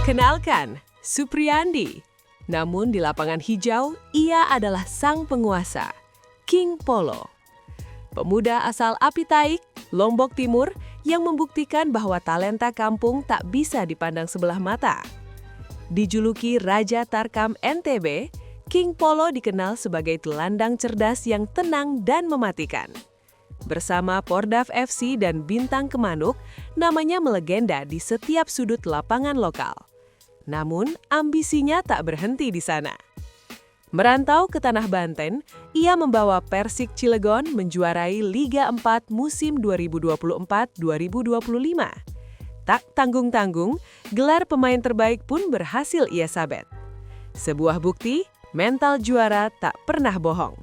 Kenalkan, Supriyandi. Namun di lapangan hijau, ia adalah sang penguasa, King Polo. Pemuda asal Apitaik, Lombok Timur, yang membuktikan bahwa talenta kampung tak bisa dipandang sebelah mata. Dijuluki Raja Tarkam NTB, King Polo dikenal sebagai telandang cerdas yang tenang dan mematikan. Bersama Pordav FC dan Bintang Kemanuk, namanya melegenda di setiap sudut lapangan lokal. Namun, ambisinya tak berhenti di sana. Merantau ke Tanah Banten, ia membawa Persik Cilegon menjuarai Liga 4 musim 2024-2025. Tak tanggung-tanggung, gelar pemain terbaik pun berhasil ia sabet. Sebuah bukti, mental juara tak pernah bohong.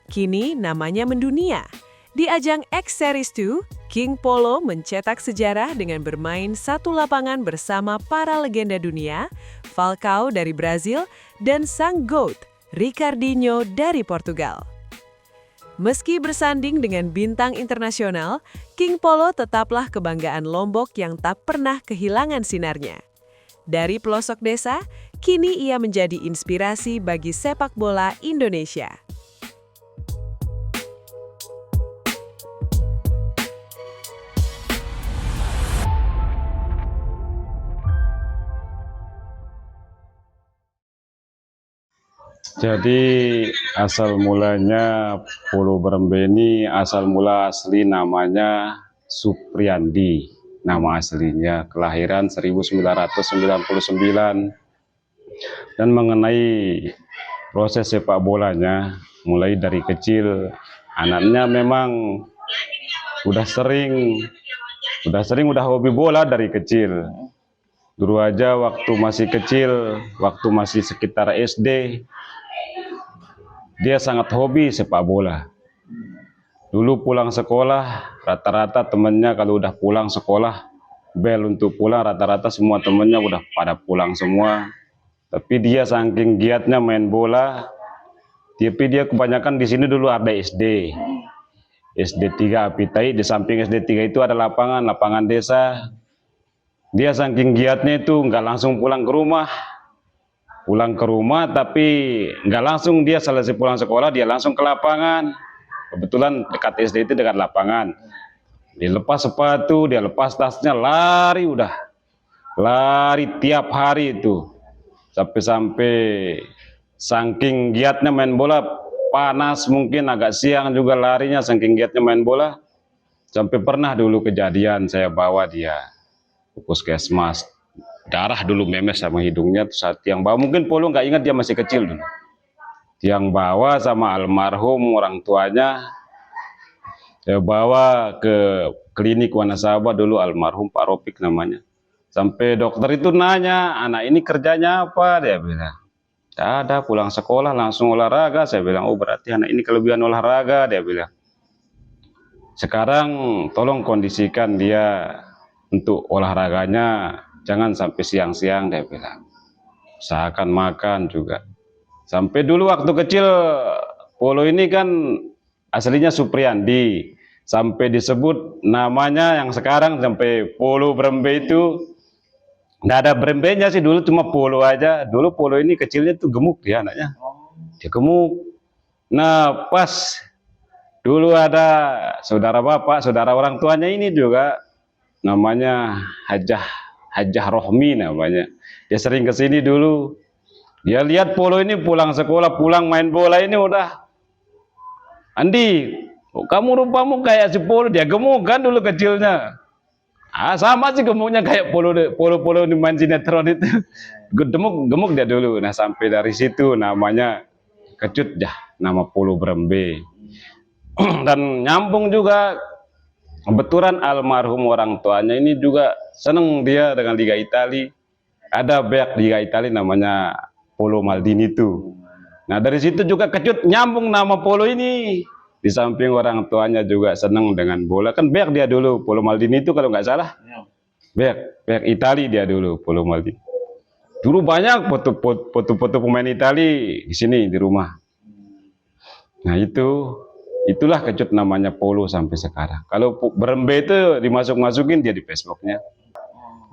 Kini namanya mendunia. Di ajang X Series 2, King Polo mencetak sejarah dengan bermain satu lapangan bersama para legenda dunia, Falcao dari Brazil, dan sang GOAT, Ricardinho dari Portugal. Meski bersanding dengan bintang internasional, King Polo tetaplah kebanggaan Lombok yang tak pernah kehilangan sinarnya. Dari pelosok desa, kini ia menjadi inspirasi bagi sepak bola Indonesia. Jadi asal mulanya Polo Berembe ini asal mula asli namanya Supriyandi, nama aslinya, kelahiran 1999. Dan mengenai proses sepak bolanya, mulai dari kecil, anaknya memang udah hobi bola dari kecil. Dulu aja waktu masih kecil, waktu masih sekitar SD, dia sangat hobi sepak bola. Dulu pulang sekolah, rata-rata temennya kalau udah pulang sekolah, bel untuk pulang, rata-rata semua temennya udah pada pulang semua. Tapi dia saking giatnya main bola, tapi dia kebanyakan di sini dulu ada SD 3 Apitaik, di samping SD 3 itu ada lapangan desa. Dia saking giatnya itu nggak langsung pulang ke rumah, tapi nggak langsung dia selesai pulang sekolah, dia langsung ke lapangan. Kebetulan dekat SD itu dekat lapangan. Dia lepas sepatu, dia lepas tasnya, lari tiap hari itu. Sampai saking giatnya main bola, panas mungkin agak siang juga larinya, saking giatnya main bola. Sampai pernah dulu kejadian saya bawa dia ke puskesmas. Darah dulu memes sama hidungnya, saat yang bawa, mungkin Polo nggak ingat, dia masih kecil dulu. Yang bawa sama almarhum orang tuanya, saya bawa ke klinik Wanasaba dulu, almarhum Pak Ropik namanya. Sampai dokter itu nanya, anak ini kerjanya apa? Dia bilang, ada, pulang sekolah langsung olahraga. Saya bilang, oh berarti anak ini kelebihan olahraga, dia bilang. Sekarang tolong kondisikan dia untuk olahraganya, jangan sampai siang-siang, dia bilang. Usahakan makan juga. Sampai dulu waktu kecil, Polo ini kan aslinya Supriyandi. Sampai disebut namanya yang sekarang sampai Polo Berembe itu, nggak ada berembenya sih dulu, cuma Polo aja. Dulu Polo ini kecilnya tuh gemuk dia anaknya. Dia gemuk. Nah pas dulu ada saudara bapak, saudara orang tuanya ini juga, namanya Hajah Rohmi namanya. Dia sering kesini dulu. Dia lihat Polo ini pulang sekolah, pulang main bola ini udah, Andi, kamu rupamu kayak si Polo. Dia gemuk kan dulu kecilnya. Sama sih gemuknya kayak Polo di main sinetron itu. Gemuk dia dulu. Nah sampai dari situ namanya kecut dah, nama Polo Berembe. Dan nyambung juga, kebetulan almarhum orang tuanya ini juga seneng dia dengan Liga Italia. Ada bek Liga Italia namanya Polo Maldini itu. Nah dari situ juga kecut nyambung nama Polo ini. Di samping orang tuanya juga seneng dengan bola, kan bek dia dulu, Polo Maldini itu kalau nggak salah. Bek Italia dia dulu, Polo Maldini. Dulu banyak foto-foto pemain Italia di sini di rumah. Nah itulah kecut namanya Polo sampai sekarang. Kalau Berembe itu dimasuk-masukin dia di Facebooknya.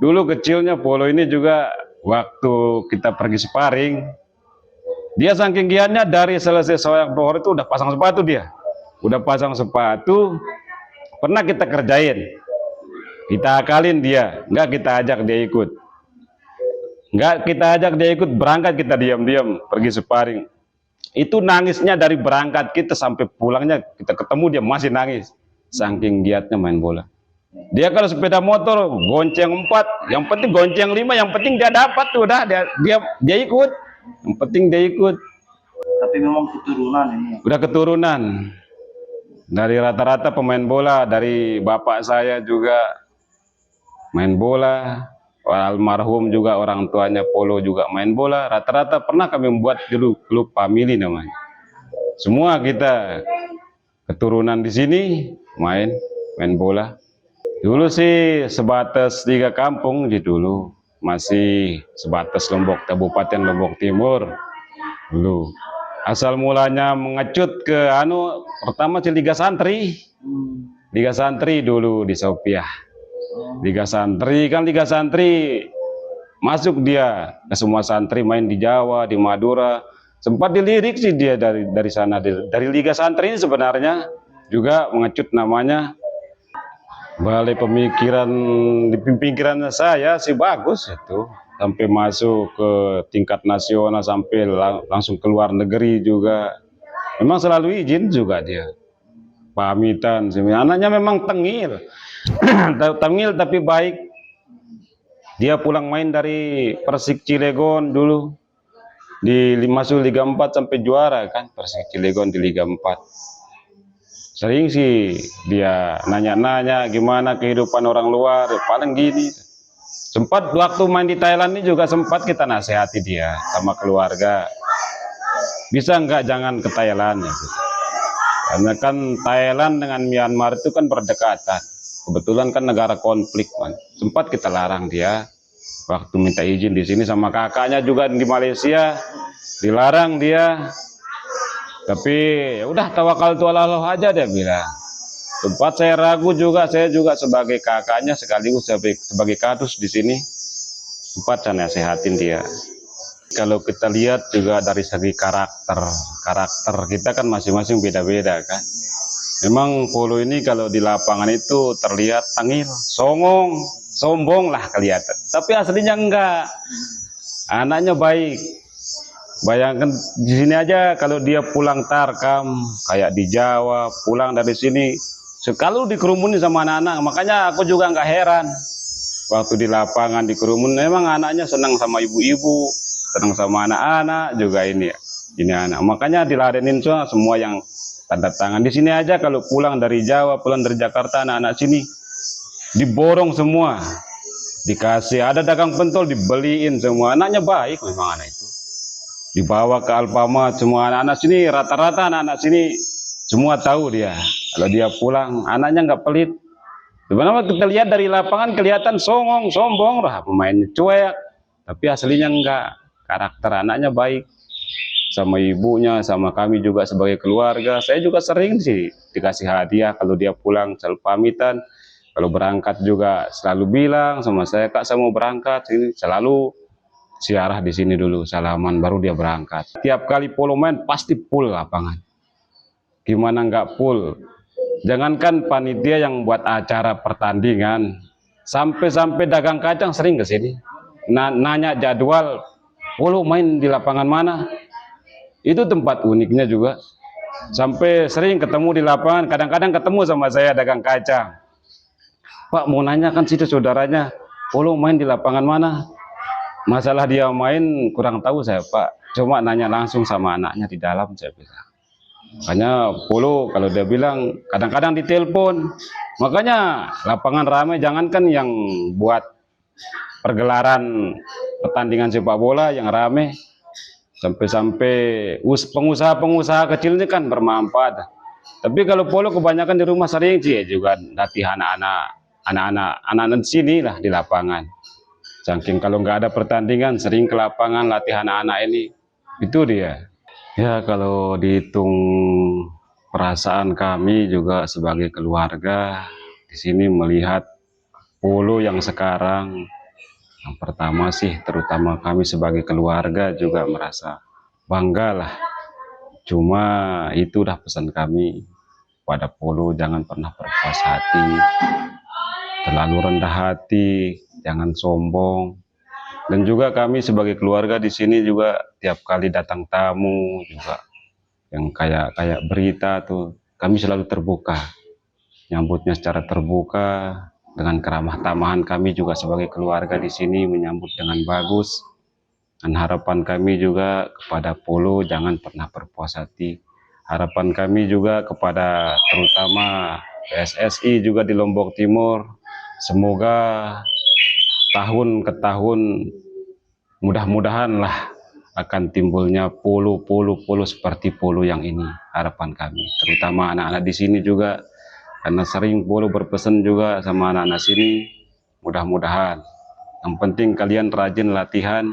Dulu kecilnya polo ini juga waktu kita pergi sparring, dia saking giatnya dari selesai soyak dohor itu udah pasang sepatu dia. Udah pasang sepatu, pernah kita kerjain. Kita akalin dia, enggak kita ajak dia ikut. Enggak kita ajak dia ikut, berangkat kita diam-diam pergi sparring. Itu nangisnya dari berangkat kita sampai pulangnya kita ketemu dia masih nangis. Saking giatnya main bola. Dia kalau sepeda motor gonceng 4, yang penting gonceng 5, yang penting dia dapat tuh udah dia ikut. Yang penting dia ikut. Tapi memang keturunan ini. Udah keturunan. Dari rata-rata pemain bola, dari bapak saya juga main bola. Almarhum juga orang tuanya polo juga main bola. Rata-rata pernah kami membuat dulu klub family namanya. Semua kita keturunan di sini main bola. Dulu sih sebatas 3 kampung di dulu, masih sebatas Lombok, Kabupaten Lombok Timur dulu. Asal mulanya mengecut ke pertama sih Liga Santri. Liga Santri dulu di Sopiah. Liga Santri masuk dia ke semua santri, main di Jawa, di Madura. Sempat dilirik sih dia dari sana, dari Liga Santri ini sebenarnya juga mengecut namanya. Balai pemikiran di pikiran saya sih bagus itu, sampai masuk ke tingkat nasional, sampai langsung ke luar negeri juga. Memang selalu izin juga dia, pamitan. Anaknya memang tengil. Tengil tapi baik. Dia pulang main dari Persik Cilegon dulu, masuk Liga 4 sampai juara kan, Persik Cilegon di Liga 4. Sering sih dia nanya-nanya gimana kehidupan orang luar, paling gini. Sempat waktu main di Thailand ini juga sempat kita nasihati dia sama keluarga, bisa enggak jangan ke Thailand ya, gitu. Karena kan Thailand dengan Myanmar itu kan berdekatan. Kebetulan kan negara konflik, man. Sempat kita larang dia waktu minta izin di sini, sama kakaknya juga di Malaysia dilarang dia. Tapi ya udah, tawakal tu ala Allah aja dia bilang. Sempat saya ragu juga, saya juga sebagai kakaknya sekaligus sebagai kadus di sini. Sempat saya nasihatin dia. Kalau kita lihat juga dari segi karakter kita kan masing-masing beda-beda kan. Memang polo ini kalau di lapangan itu terlihat tangil, songong, sombong lah kelihatan. Tapi aslinya enggak. Anaknya baik. Bayangkan di sini aja kalau dia pulang tarkam kayak di Jawa, pulang dari sini selalu dikerumuni sama anak-anak. Makanya aku juga nggak heran waktu di lapangan dikerumun. Memang anaknya senang sama ibu-ibu, senang sama anak-anak juga ini anak. Makanya diladenin semua yang tanda tangan di sini aja. Kalau pulang dari Jawa, pulang dari Jakarta, anak-anak sini diborong semua, dikasih, ada dagang pentol dibeliin semua. Anaknya baik memang anak itu. Dibawa ke Alfamart semua anak-anak sini, rata-rata anak-anak sini semua tahu dia. Kalau dia pulang, anaknya nggak pelit. Sebenarnya kita lihat dari lapangan kelihatan songong, sombong lah, pemainnya cuek. Tapi aslinya enggak. Karakter anaknya baik. Sama ibunya, sama kami juga sebagai keluarga. Saya juga sering sih dikasih hadiah kalau dia pulang, selalu pamitan. Kalau berangkat juga selalu bilang sama saya, Kak saya mau berangkat, ini selalu siarah di sini dulu, salaman baru dia berangkat. Tiap kali polo main pasti full lapangan. Gimana nggak full? Jangankan panitia yang buat acara pertandingan, sampai dagang kacang sering ke sini. Nanya jadwal polo main di lapangan mana. Itu tempat uniknya juga. Sampai sering ketemu di lapangan, kadang-kadang ketemu sama saya dagang kacang. Pak mau nanya kan situ saudaranya, polo main di lapangan mana? Masalah dia main kurang tahu saya Pak, cuma nanya langsung sama anaknya di dalam, saya bilang. Makanya polo kalau dia bilang kadang-kadang ditelepon. Makanya lapangan ramai, jangankan yang buat pergelaran pertandingan sepak bola yang ramai, sampai pengusaha-pengusaha kecil ini kan bermanfaat. Tapi kalau polo kebanyakan di rumah sering sih juga latih anak-anak sini lah di lapangan. Saking kalau nggak ada pertandingan sering ke lapangan latih anak-anak ini. Itu dia. Ya kalau dihitung perasaan kami juga sebagai keluarga di sini melihat polo yang sekarang Yang pertama sih, terutama kami sebagai keluarga juga merasa bangga lah. Cuma itu udah pesan kami pada Polo, jangan pernah berpuas hati, terlalu rendah hati, jangan sombong. Dan juga kami sebagai keluarga di sini juga tiap kali datang tamu juga yang kayak berita tuh, kami selalu terbuka, nyambutnya secara terbuka dengan keramah tamahan. Kami juga sebagai keluarga di sini menyambut dengan bagus. Dan harapan kami juga kepada Polo jangan pernah berpuas hati. Harapan kami juga kepada terutama PSSI juga di Lombok Timur, semoga tahun ke tahun mudah-mudahan lah akan timbulnya polo seperti polo yang ini. Harapan kami, terutama anak-anak di sini juga, karena sering Polo berpesan juga sama anak-anak sini, mudah-mudahan. Yang penting kalian rajin latihan,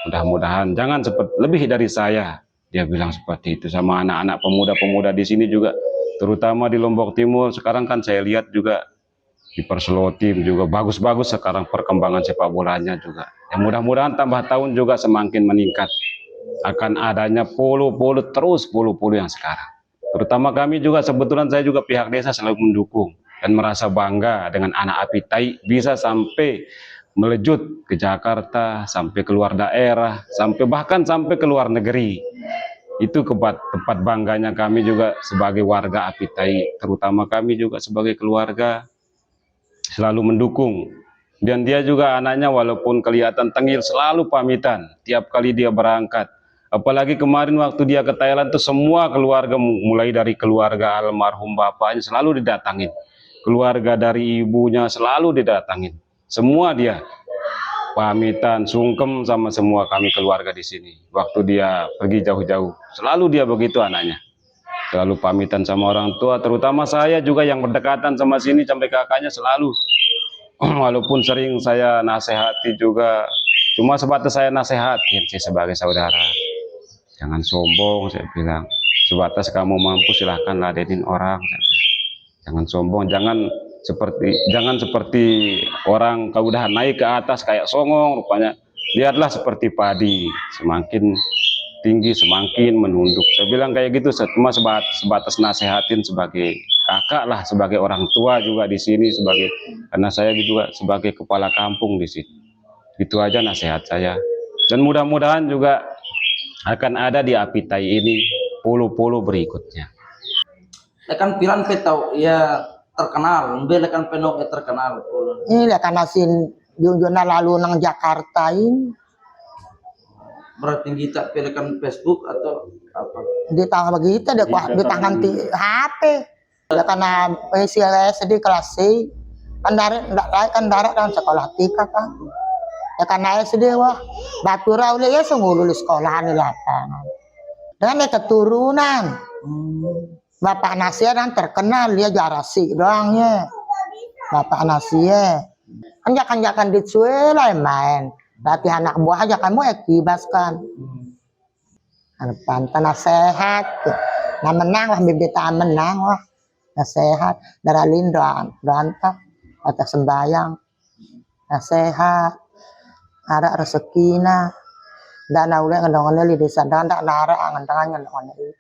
mudah-mudahan jangan seperti lebih dari saya. Dia bilang seperti itu sama anak-anak pemuda-pemuda di sini juga, terutama di Lombok Timur. Sekarang kan saya lihat juga di Perselo Tim juga bagus-bagus sekarang perkembangan sepak bolanya juga. Ya mudah-mudahan tambah tahun juga semakin meningkat. Akan adanya polo terus polo yang sekarang. Terutama kami juga, kebetulan saya juga pihak desa selalu mendukung dan merasa bangga dengan anak Apitai bisa sampai melejut ke Jakarta, sampai keluar daerah, bahkan sampai ke luar negeri. Itu tempat bangganya kami juga sebagai warga Apitai, terutama kami juga sebagai keluarga selalu mendukung. Dan dia juga anaknya walaupun kelihatan tengil selalu pamitan tiap kali dia berangkat. Apalagi kemarin waktu dia ke Thailand tuh semua keluarga, mulai dari keluarga almarhum bapaknya selalu didatangin, keluarga dari ibunya selalu didatangin. Semua dia pamitan, sungkem sama semua kami keluarga di sini. Waktu dia pergi jauh-jauh, selalu dia begitu anaknya. Selalu pamitan sama orang tua, terutama saya juga yang berdekatan sama sini sampai kakaknya selalu. Walaupun sering saya nasihati juga, cuma sebatas saya nasihatin sih sebagai saudara. Jangan sombong, saya bilang. Sebatas kamu mampu silahkan ladenin orang. Jangan sombong, jangan seperti orang kau udah naik ke atas kayak songong rupanya. Lihatlah seperti padi, semakin tinggi semakin menunduk. Saya bilang kayak gitu, cuma sebatas nasehatin sebagai kakak lah, sebagai orang tua juga di sini, karena saya juga sebagai kepala kampung di sini. Itu aja nasihat saya. Dan mudah-mudahan juga akan ada di Apitai ini polo berikutnya. Lekan pilan pe tau ya terkenal, lekan penok ya terkenal. Ini lekan asin junjuna lalu nang Jakarta ini. Berarti kita lekan Facebook atau apa? Di tangan begitu di tangan HP. Karena PCLS di kelas C. Kan darat kan sekolah tika kan. Ya karena SD wah batura oleh ya sungguh sekolah di lapangan. Dan keturunan. Bapak Nasir kan terkenal, dia jarasi doangnya. Bapak Nasir kan dicuelai main latih anak buah aja kamu ekibaskan harapan tanah sehat nah menang lah bibit menang wah nah sehat darah lindoan doanta atas sembayang nah sehat ada rezekina dan udah ngendongan di desa dan tak nara angan tangannya ngendongan itu